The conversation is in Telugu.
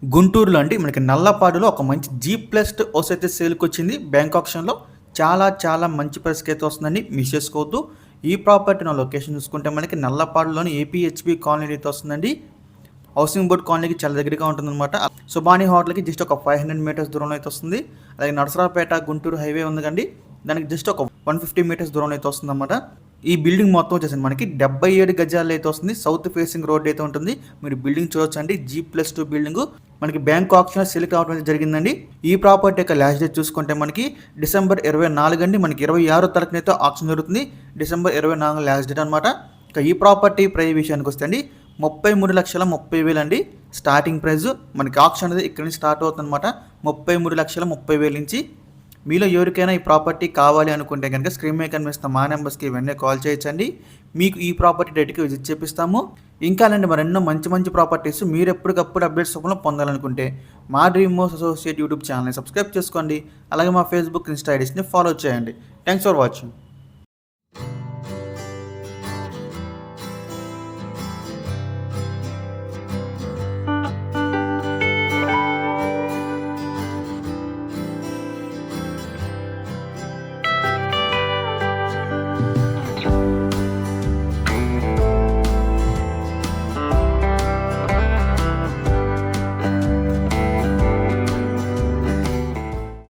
గుంటూరులో అండి మనకి నల్లపాడులో ఒక మంచి G+ హౌస్ అయితే సేల్కి వచ్చింది బ్యాంక్ ఆప్షన్లో. చాలా మంచి ప్రైస్కి అయితే వస్తుందండి, మిస్ చేసుకోవద్దు. ఈ ప్రాపర్టీ నా లొకేషన్ చూసుకుంటే మనకి నల్లపాడులోని ఏపీహెచ్బి కాలనీ అయితే వస్తుందండి. హౌసింగ్ బోర్డ్ కాలనీకి చాలా దగ్గరగా ఉంటుందన్నమాట. సుబానీ హోటల్కి జస్ట్ ఒక 500 మీటర్స్ దూరంలో అయితే వస్తుంది. అలాగే నరసరావుపేట గుంటూరు హైవే ఉంది కండి, దానికి జస్ట్ ఒక 150 మీటర్స్ దూరంలో అయితే వస్తుందన్నమాట. ఈ బిల్డింగ్ మొత్తం వచ్చేసి మనకి 77 గజాలు అయితే వస్తుంది. సౌత్ ఫేసింగ్ రోడ్ అయితే ఉంటుంది. మీరు బిల్డింగ్ చూడొచ్చు అండి, G+2 బిల్డింగ్ మనకి బ్యాంక్ ఆప్షన్ సెల్ కావడం అయితే జరిగిందండి. ఈ ప్రాపర్టీ యొక్క లాస్ట్ డేట్ చూసుకుంటే మనకి డిసెంబర్ 24 అండి. మనకి 26వ తారీఖున అయితే ఆప్షన్ జరుగుతుంది. డిసెంబర్ 24 లాస్ట్ డేట్ అనమాట. ఇక ఈ ప్రాపర్టీ ప్రైస్ విషయానికి వస్తే అండి 33,30,000 అండి స్టార్టింగ్ ప్రైస్. మనకి ఆప్షన్ అనేది ఇక్కడ నుంచి స్టార్ట్ అవుతుంది అనమాట. 33,30,000 నుంచి. మీలో ఎవరికైనా ఈ ప్రాపర్టీ కావాలి అనుకుంటే కనుక స్క్రీన్ మీద కనిపిస్తున్న మా నెంబర్స్కి వెంటనే కాల్ చేయొచ్చండి. మీకు ఈ ప్రాపర్టీ డేట్కి విజిట్ చేపిస్తాము. ఇంకా అలాంటి మరెన్నో మంచి ప్రాపర్టీస్ మీరు ఎప్పటికప్పుడు అప్డేట్స్ రూపంలో పొందాలనుకుంటే మా డ్రీమ్ హౌస్ అసోసియేట్ యూట్యూబ్ ఛానల్ని సబ్స్క్రైబ్ చేసుకోండి. అలాగే మా ఫేస్బుక్, ఇన్స్టా ఐడీస్ని ఫాలో చేయండి. Thanks for watching.